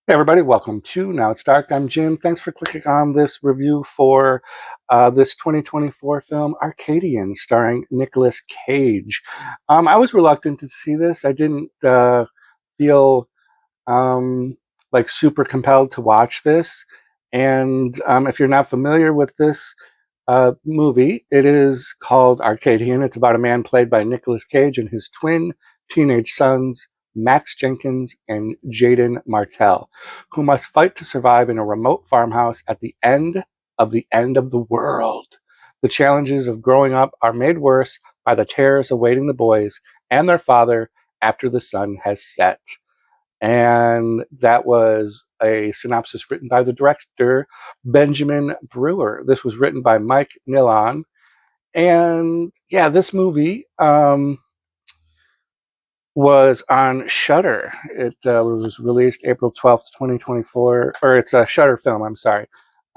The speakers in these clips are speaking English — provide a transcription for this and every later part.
Hey everybody, welcome to Now It's Dark. I'm Jim. Thanks for clicking on this review for this 2024 film, Arcadian, starring Nicolas Cage. I was reluctant to see this. I didn't feel like super compelled to watch this. And if you're not familiar with this movie, it is called Arcadian. It's about a man played by Nicolas Cage and his twin teenage sons, Max Jenkins and Jaden Martell, who must fight to survive in a remote farmhouse at the end of the world. The challenges of growing up are made worse by the terrors awaiting the boys and their father after the sun has set. And that was a synopsis written by the director, Benjamin Brewer. This was written by Mike Nilon. And yeah, this movie was on Shudder. It was released April 12th, 2024, or it's a Shudder film, I'm sorry.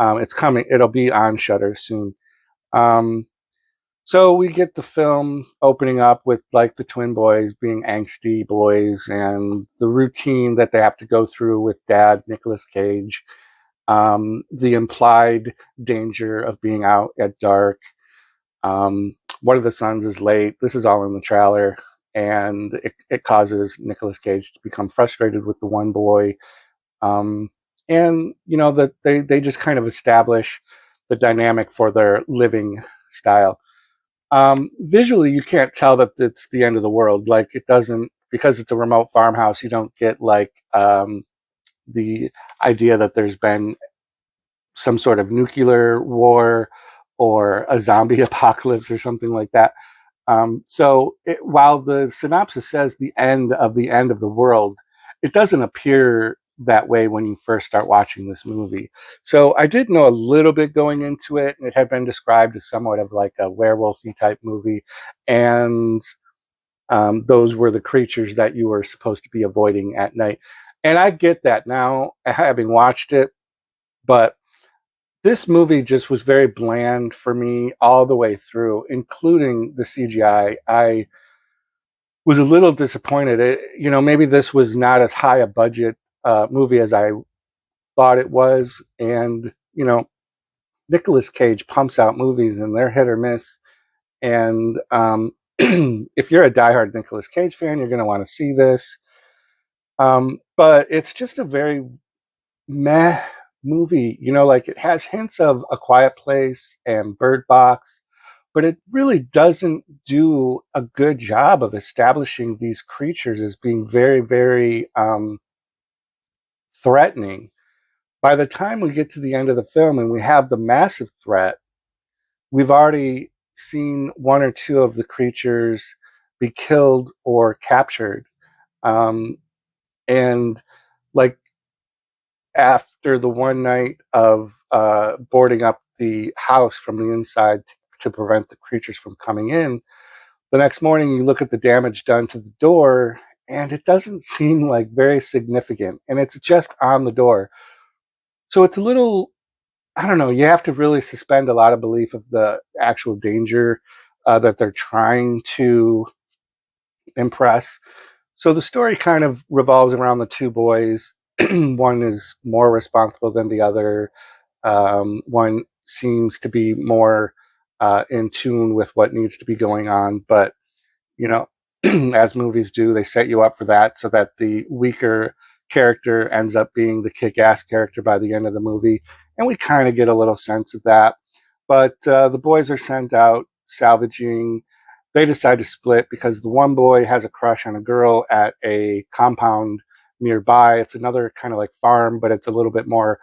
It's coming. It'll be on Shudder soon. So we get the film opening up with like the twin boys being angsty boys and the routine that they have to go through with dad, Nicolas Cage, the implied danger of being out at dark. One of the sons is late. This is all in the trailer, and it causes Nicolas Cage to become frustrated with the one boy. And you know that they just kind of establish the dynamic for their living style. Visually, you can't tell that it's the end of the world. Like it doesn't, because it's a remote farmhouse. You don't get like the idea that there's been some sort of nuclear war or a zombie apocalypse or something like that. While the synopsis says the end of the world, it doesn't appear that way when you first start watching this movie. So I did know a little bit going into it. It had been described as somewhat of like a werewolfy type movie, and those were the creatures that you were supposed to be avoiding at night. And I get that now, having watched it, but this movie just was very bland for me all the way through, including the CGI. I was a little disappointed. Maybe this was not as high a budget movie as I thought it was. And, Nicolas Cage pumps out movies and they're hit or miss. And if you're a diehard Nicolas Cage fan, you're going to want to see this. But it's just a very meh movie. Like it has hints of A Quiet Place and Bird Box, but it really doesn't do a good job of establishing these creatures as being very, very threatening. By the time we get to the end of the film and we have the massive threat, we've already seen one or two of the creatures be killed or captured. And like after the one night of boarding up the house from the inside to prevent the creatures from coming in, the next morning you look at the damage done to the door and it doesn't seem like very significant, and it's just on the door. So it's a little, I don't know, you have to really suspend a lot of belief of the actual danger that they're trying to impress. So the story kind of revolves around the two boys. One is more responsible than the other. One seems to be more in tune with what needs to be going on. But, as movies do, they set you up for that so that the weaker character ends up being the kick-ass character by the end of the movie. And we kind of get a little sense of that. But the boys are sent out salvaging. They decide to split because the one boy has a crush on a girl at a compound nearby. It's another kind of like farm, but it's a little bit more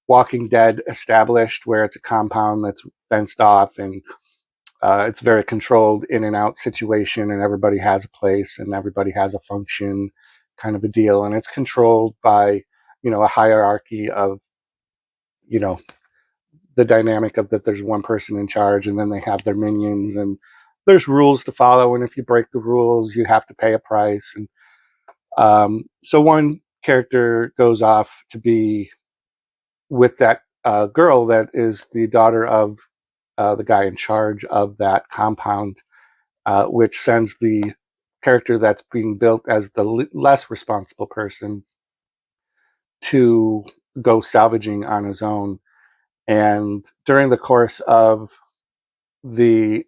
Walking Dead established, where it's a compound that's fenced off and it's very controlled in and out situation, and everybody has a place and everybody has a function kind of a deal. And it's controlled by, a hierarchy of, the dynamic of that there's one person in charge and then they have their minions and there's rules to follow. And if you break the rules, you have to pay a price. And so one character goes off to be with that girl that is the daughter of the guy in charge of that compound, which sends the character that's being built as the less responsible person to go salvaging on his own. And during the course of the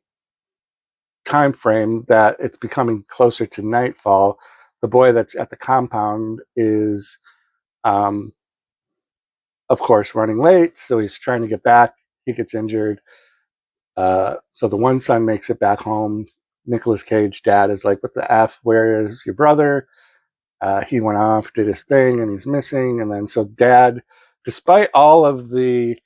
time frame that it's becoming closer to nightfall, the boy that's at the compound is, of course, running late. So he's trying to get back. He gets injured. So the one son makes it back home. Nicolas Cage, dad, is like, what the F? Where is your brother? He went off, did his thing, and he's missing. And then so dad, despite all of the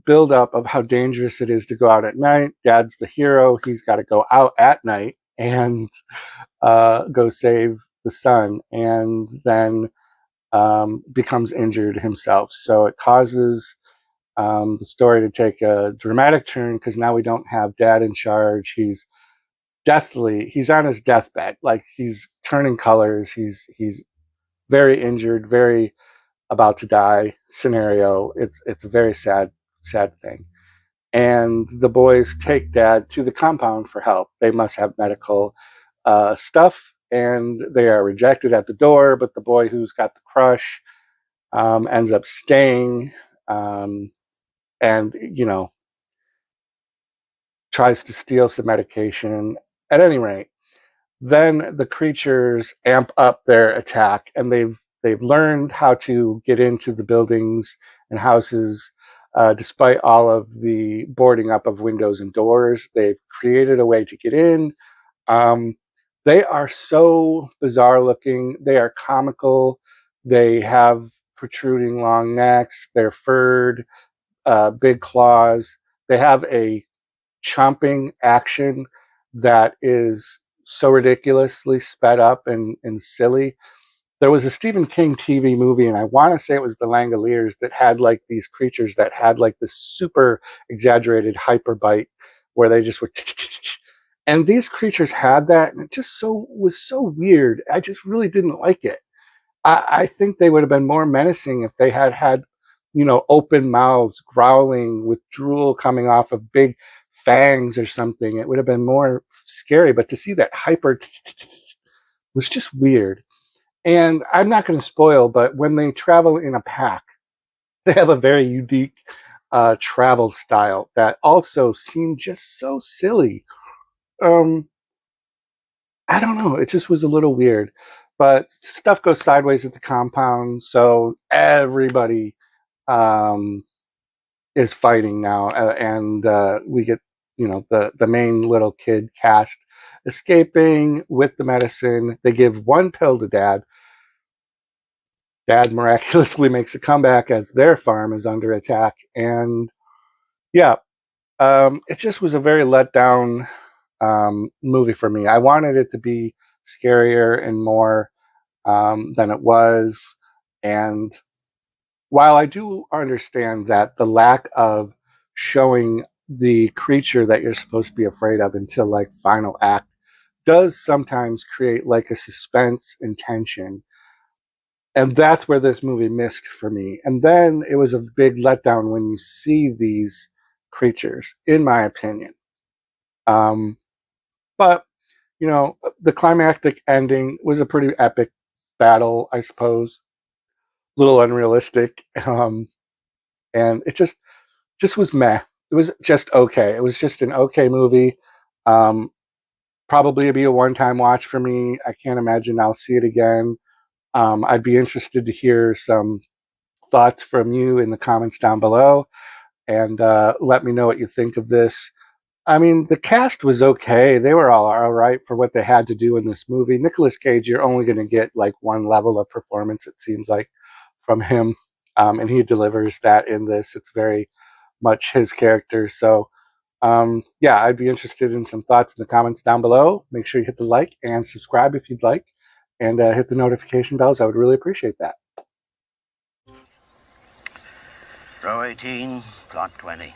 build-up of how dangerous it is to go out at night, dad's the hero. He's got to go out at night and go save the son, and then becomes injured himself. So it causes the story to take a dramatic turn, because now we don't have dad in charge. He's deathly. He's on his deathbed. Like, he's turning colors. He's very injured, very about to die scenario. It's a very sad thing. And the boys take dad to the compound for help. They must have medical stuff, and they are rejected at the door. But the boy who's got the crush ends up staying, and tries to steal some medication. At any rate, then the creatures amp up their attack, and they've learned how to get into the buildings and houses, despite all of the boarding up of windows and doors. They've created a way to get in. They are so bizarre looking. They are comical. They have protruding long necks. They're furred, big claws. They have a chomping action that is so ridiculously sped up and silly. There was a Stephen King TV movie, and I want to say it was The Langoliers, that had like these creatures that had like this super exaggerated hyper bite where they just were and these creatures had that, and it just was so weird. I just really didn't like it. I think they would have been more menacing if they had open mouths, growling with drool coming off of big fangs or something. It would have been more scary. But to see that hyper was just weird. And I'm not going to spoil, but when they travel in a pack, they have a very unique travel style that also seemed just so silly. I don't know. It just was a little weird. But stuff goes sideways at the compound, so everybody is fighting now, and we get the main little kid cast escaping with the medicine. They give one pill to dad. Dad miraculously makes a comeback as their farm is under attack, and yeah, it just was a very let down movie for me. I wanted it to be scarier and more than it was. And while I do understand that the lack of showing the creature that you're supposed to be afraid of until like final act does sometimes create like a suspense and tension. And that's where this movie missed for me. And then it was a big letdown when you see these creatures, in my opinion. But the climactic ending was a pretty epic battle, I suppose. A little unrealistic, and it just was meh. It was just okay. It was just an okay movie. Probably be a one-time watch for me. I can't imagine I'll see it again. I'd be interested to hear some thoughts from you in the comments down below, and let me know what you think of this. I mean, the cast was okay. They were all right for what they had to do in this movie. Nicolas Cage, you're only going to get like one level of performance, it seems like, from him. And he delivers that in this. It's very much his character. So, yeah, I'd be interested in some thoughts in the comments down below. Make sure you hit the like and subscribe if you'd like. And hit the notification bells. I would really appreciate that. Row 18, plot 20.